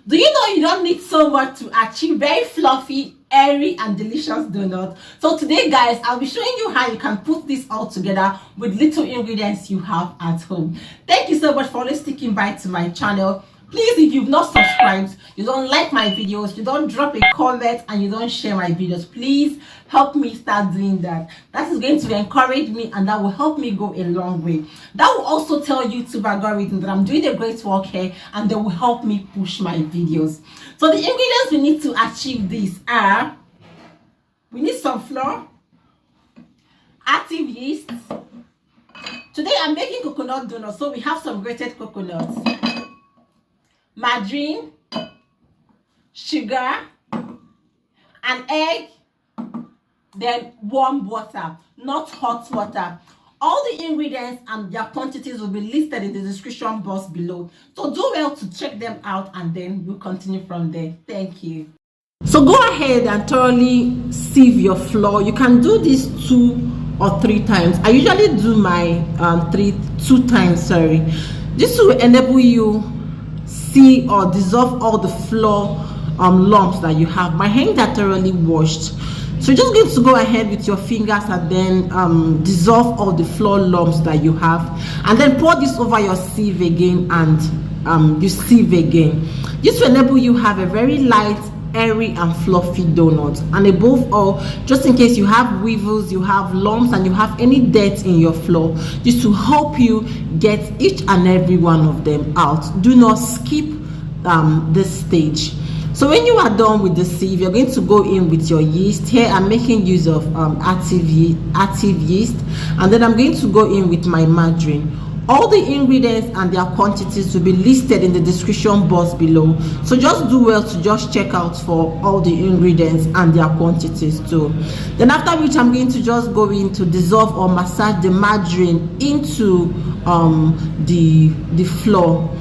Do you know you don't need so much to achieve very fluffy, airy and delicious donut? So today guys, I'll be showing you how you can put this all together with little ingredients you have at home. Thank you so much for always sticking by to my channel. Please, if you've not subscribed, you don't like my videos, you don't drop a comment, and you don't share my videos, please help me start doing that. That is going to encourage me and that will help me go a long way. That will also tell YouTube algorithm that I'm doing a great work here and they will help me push my videos. So the ingredients we need to achieve this are, we need some flour, active yeast. Today I'm making coconut donuts, so we have some grated coconuts, margarine, sugar, an egg, then warm water, not hot water. All the ingredients and their quantities will be listed in the description box below, so do well to check them out and then we'll continue from there. Thank you. So go ahead and thoroughly sieve your flour. You can do this 2 or 3 times. I usually do my 2 times. This will enable you see or dissolve all the flour lumps that you have. My hands are thoroughly washed, so you're just going to go ahead with your fingers and then dissolve all the flour lumps that you have, and then pour this over your sieve again, and you sieve again. This will enable you have a very light, airy and fluffy donut. And above all, just in case you have weevils, you have lumps, and you have any dirt in your flour, this will help you get each and every one of them out. Do not skip this stage. So when you are done with the sieve, you're going to go in with your yeast. Here I'm making use of active yeast, and then I'm going to go in with my margarine. All the ingredients and their quantities will be listed in the description box below, so just do well to just check out for all the ingredients and their quantities too. Then after which, I'm going to just go in to dissolve or massage the margarine into the flour.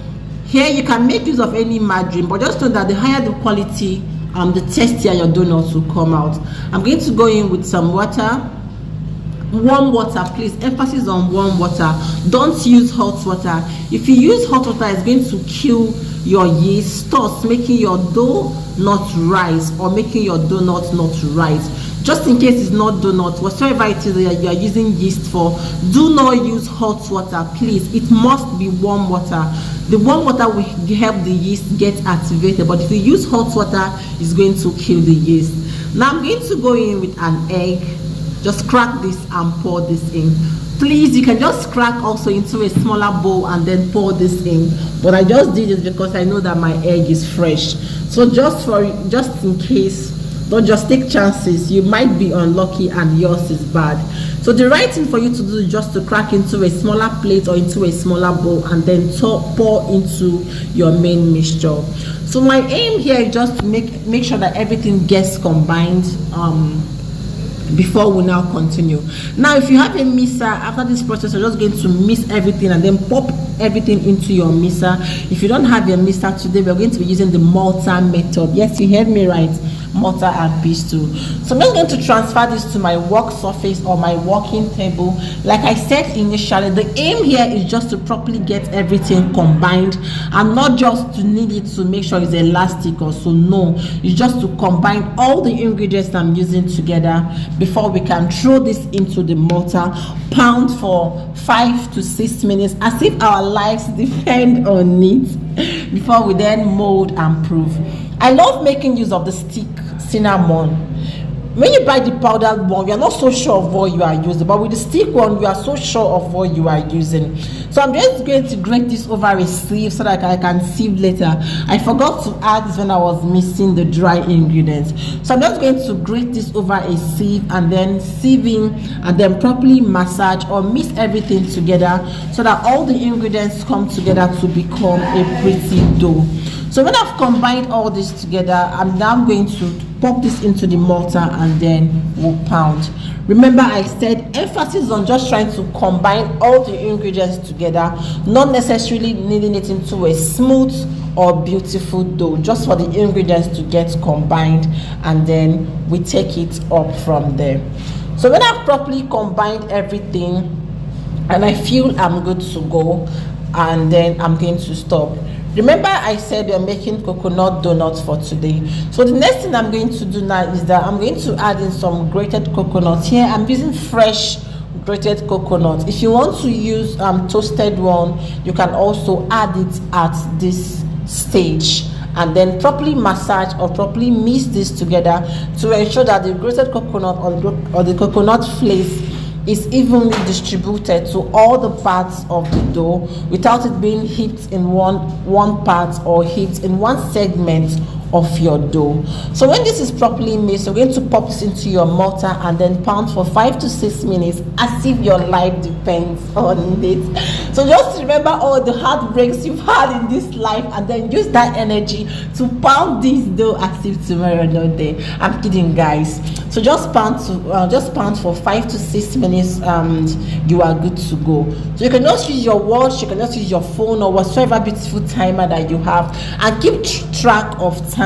Here you can make use of any margarine, but just know that the higher the quality, the tastier your donuts will come out. I'm going to go in with some water, warm water. Please, emphasis on warm water. Don't use hot water. If you use hot water, it's going to kill your yeast, thus making your dough not rise or making your donut not rise. Just in case it's not donut, whatever it is that you are using yeast for, do not use hot water. Please, it must be warm water. The warm water will help the yeast get activated, but if you use hot water, it's going to kill the yeast. Now I'm going to go in with an egg. Just crack this and pour this in. Please, you can just crack also into a smaller bowl and then pour this in, but I just did it because I know that my egg is fresh. So just in case, don't just take chances. You might be unlucky and yours is bad. So the right thing for you to do is just to crack into a smaller plate or into a smaller bowl and then pour into your main mixture. So my aim here is just to make sure that everything gets combined before we now continue. Now if you have a mixer, after this process you're just going to mix everything and then pop everything into your mixer. If you don't have a mixer today, we're going to be using the mortar method. Yes, you heard me right, mortar and pestle. So I'm just going to transfer this to my work surface or my working table. Like I said initially, the aim here is just to properly get everything combined and not just to knead it to make sure it's elastic or so. No, it's just to combine all the ingredients I'm using together before we can throw this into the mortar, pound for 5 to 6 minutes as if our lives depend on it, before we then mold and proof. I love making use of the stick cinnamon. When you buy the powdered one, you are not so sure of what you are using, but with the stick one, you are so sure of what you are using. So I'm just going to grate this over a sieve so that I can sieve later. I forgot to add this when I was mixing the dry ingredients. So I'm just going to grate this over a sieve and then sieving and then properly massage or mix everything together so that all the ingredients come together to become a pretty dough. So when I've combined all this together, I'm now going to pop this into the mortar and then we'll pound. Remember, I said emphasis on just trying to combine all the ingredients together, not necessarily kneading it into a smooth or beautiful dough, just for the ingredients to get combined, and then we take it up from there. So when I've properly combined everything and I feel I'm good to go, and then I'm going to stop. Remember I said we are making coconut donuts for today. So the next thing I'm going to do now is that I'm going to add in some grated coconut. Here I'm using fresh grated coconut. If you want to use toasted one, you can also add it at this stage, and then properly massage or properly mix this together to ensure that the grated coconut or the coconut flakes is evenly distributed to all the parts of the dough without it being heaped in one part or heaped in one segment of your dough. So when this is properly mixed, you're going to pop this into your mortar and then pound for 5 to 6 minutes as if your life depends on it. So just remember all the heartbreaks you've had in this life and then use that energy to pound this dough as if tomorrow no day. I'm kidding, guys. So just pound for 5 to 6 minutes and you are good to go. So you can just use your watch, you can just use your phone or whatsoever beautiful timer that you have and keep track of time.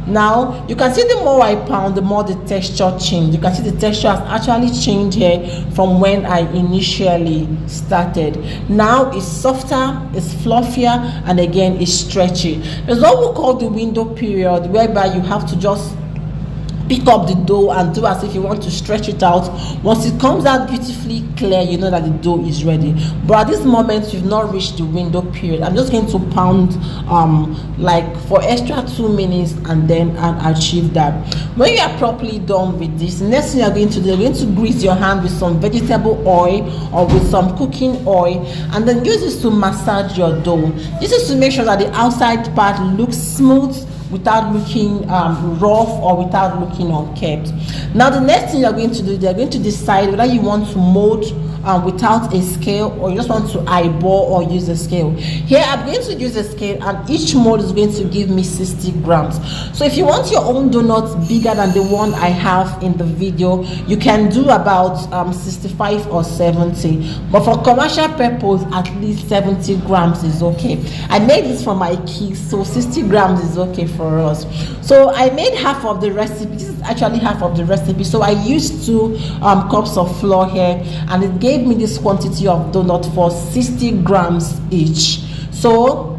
Now you can see the more I pound, the more the texture changed. You can see the texture has actually changed here from when I initially started. Now it's softer, it's fluffier, and again it's stretchy. There's what we call the window period, whereby you have to just pick up the dough and do as if you want to stretch it out. Once it comes out beautifully clear, you know that the dough is ready. But at this moment you've not reached the window period. I'm just going to pound like for extra 2 minutes and then achieve that. When you are properly done with this, the next thing you're going to do, you're going to grease your hand with some vegetable oil or with some cooking oil, and then use this to massage your dough. This is to make sure that the outside part looks smooth without looking rough or without looking unkempt. Now the next thing you're going to do, they're going to decide whether you want to mold without a scale or you just want to eyeball or use a scale. Here I'm going to use a scale and each mold is going to give me 60 grams. So if you want your own donuts bigger than the one I have in the video, you can do about 65 or 70, but for commercial purpose at least 70 grams is okay. I made this for my kids, so 60 grams is okay for us. So I made half of the recipe. This is actually half of the recipe. So I used 2 cups of flour here, and it gave me this quantity of donut for 60 grams each. So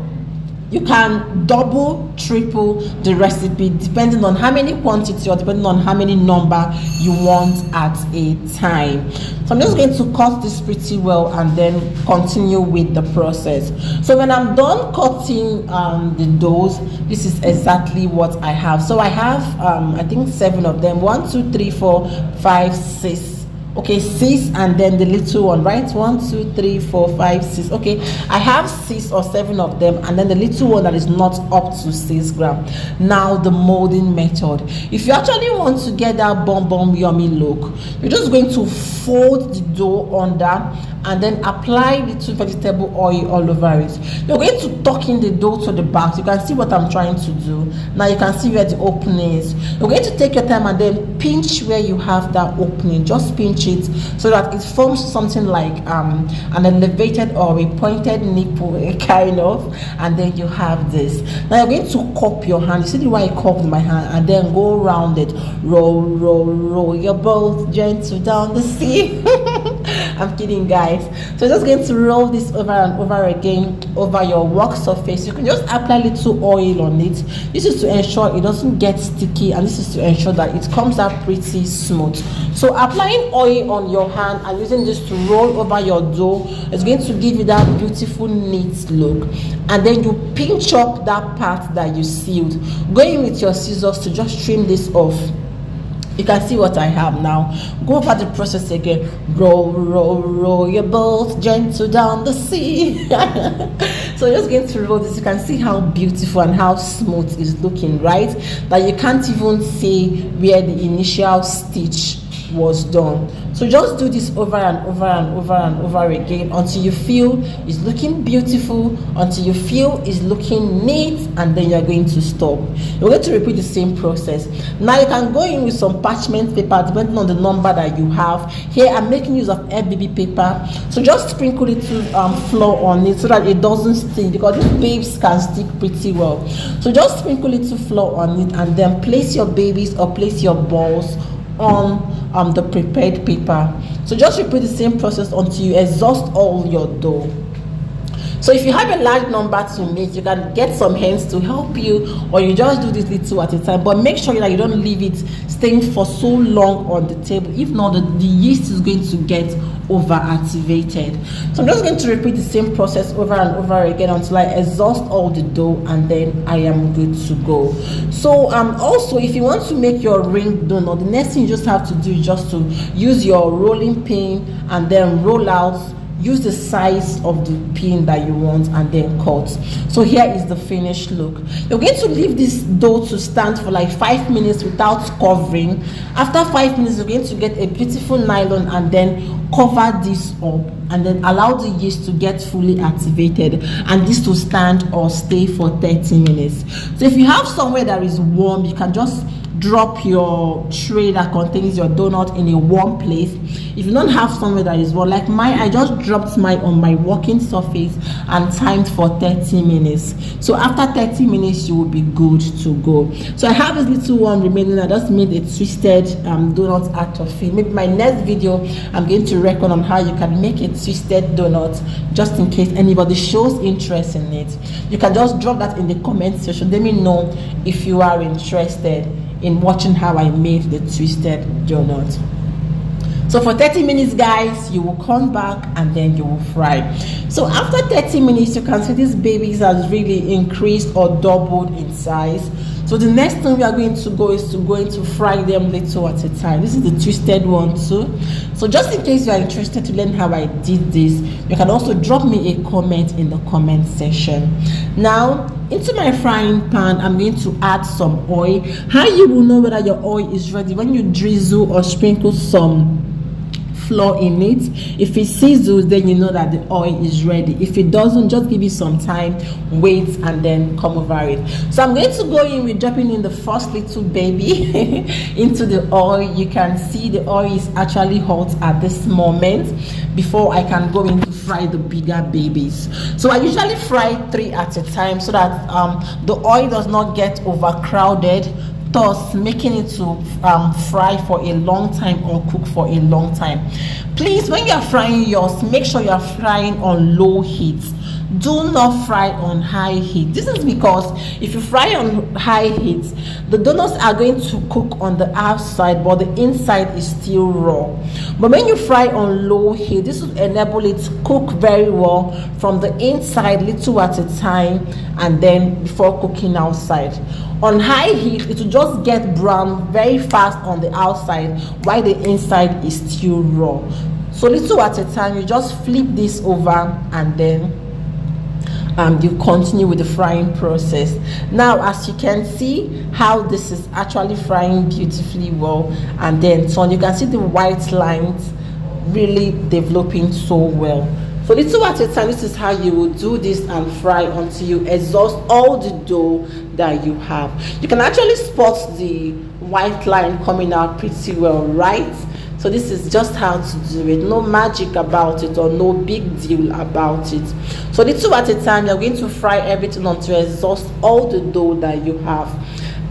you can double, triple the recipe depending on how many quantity or depending on how many number you want at a time. So I'm just going to cut this pretty well and then continue with the process. So when I'm done cutting the doughs, this is exactly what I have. So I have I think 7 of them. 1 2 3 4 5 6. Okay, 6, and then the little one, right? 1 2 3 4 5 6. Okay, I have 6 or 7 of them, and then the little one that is not up to 6 grams. Now the molding method. If you actually want to get that bomb yummy look, you're just going to fold the dough under and then apply little vegetable oil all over it. You're going to tuck in the dough to the back. You can see what I'm trying to do. Now you can see where the opening is. You're going to take your time and then pinch where you have that opening. Just pinch it so that it forms something like an elevated or a pointed nipple kind of, and then you have this. Now you're going to cup your hand. You see the way I cupped my hand, and then go around it. Roll, roll, roll your boat gentle down the sea. I'm kidding, guys. So just going to roll this over and over again over your work surface. You can just apply little oil on it. This is to ensure it doesn't get sticky, and this is to ensure that it comes out pretty smooth. So applying oil on your hand and using this to roll over your dough is going to give you that beautiful neat look. And then you pinch up that part that you sealed, going with your scissors to just trim this off. You can see what I have now. Go over the process again. Roll, roll, roll your boat gentle down the sea. So just going to roll this. You can see how beautiful and how smooth it's looking, right? That you can't even see where the initial stitch was done. So just do this over and over and over and over again until you feel it's looking beautiful, until you feel it's looking neat, and then you're going to stop. You're going to repeat the same process. Now you can go in with some parchment paper depending on the number that you have. Here I'm making use of FBB paper, so just sprinkle little flour on it so that it doesn't stick, because these babes can stick pretty well. So just sprinkle little flour on it and then place your babies or place your balls on the prepared paper. So just repeat the same process until you exhaust all your dough. So if you have a large number to make, you can get some hands to help you, or you just do this little at a time. But make sure that you don't leave it staying for so long on the table. If not, the yeast is going to get over activated. So I'm just going to repeat the same process over and over again until I exhaust all the dough, and then I am good to go. So also, if you want to make your ring donut, the next thing you just have to do is just to use your rolling pin and then roll out. Use the size of the pin that you want and then cut. So here is the finished look. You're going to leave this dough to stand for like 5 minutes without covering. After 5 minutes, you're going to get a beautiful nylon and then cover this up, and then allow the yeast to get fully activated, and this to stand or stay for 30 minutes. So if you have somewhere that is warm, you can just drop your tray that contains your donut in a warm place. If you don't have somewhere that is warm, like mine, I just dropped mine on my working surface and timed for 30 minutes. So after 30 minutes, you will be good to go. So I have this little one remaining. I just made a twisted donut out of it. Maybe my next video, I'm going to record on how you can make a twisted donut, just in case anybody shows interest in it. You can just drop that in the comment section. Let me know if you are interested in watching how I made the twisted donut. So for 30 minutes, guys, you will come back and then you will fry. So after 30 minutes, you can see these babies has really increased or doubled in size. So the next thing we are going to go is to fry them little at a time. This is the twisted one too. So just in case you are interested to learn how I did this, you can also drop me a comment in the comment section. Now, into my frying pan, I'm going to add some oil. How you will know whether your oil is ready? When you drizzle or sprinkle some flour in it. If it sizzles, then you know that the oil is ready. If it doesn't, just give it some time, wait, and then come over it. So I'm going to go in with dropping in the first little baby into the oil. You can see the oil is actually hot at this moment before I can go in to fry the bigger babies. So I usually fry 3 at a time so that the oil does not get overcrowded, thus making it to fry for a long time or cook for a long time. Please, when you are frying yours, make sure you are frying on low heat. Do not fry on high heat. This is because if you fry on high heat, the donuts are going to cook on the outside, but the inside is still raw. But when you fry on low heat, this will enable it to cook very well from the inside, little at a time, and then before cooking outside. On high heat, it will just get brown very fast on the outside while the inside is still raw. So little at a time, you just flip this over and then you continue with the frying process. Now, as you can see how this is actually frying beautifully well, and then so you can see the white lines really developing so well. So little at a time, this is how you will do this and fry until you exhaust all the dough that you have. You can actually spot the white line coming out pretty well, right? So this is just how to do it. No magic about it or no big deal about it. So little at a time, you're going to fry everything until you exhaust all the dough that you have.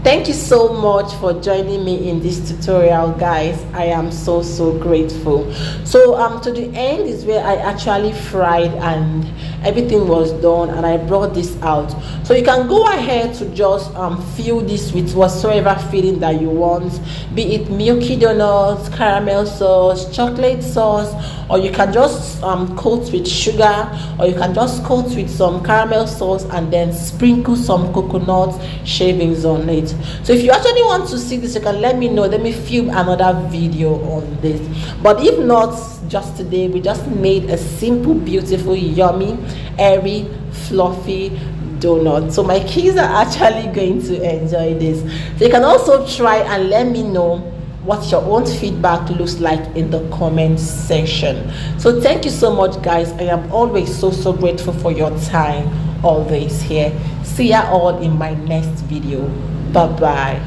Thank you so much for joining me in this tutorial, guys. I am so grateful. So to the end is where I actually fried and everything was done, and I brought this out. So you can go ahead to just fill this with whatsoever filling that you want, be it milky donuts, caramel sauce, chocolate sauce, or you can just coat with sugar, or you can just coat with some caramel sauce and then sprinkle some coconut shavings on it. So if you actually want to see this, you can let me know. Let me film another video on this. But if not, just today we just made a simple, beautiful, yummy, airy, fluffy donut. So my kids are actually going to enjoy this. So you can also try and let me know what your own feedback looks like in the comment section. So thank you so much, guys. I am always so grateful for your time always here. See ya all in my next video. Bye bye.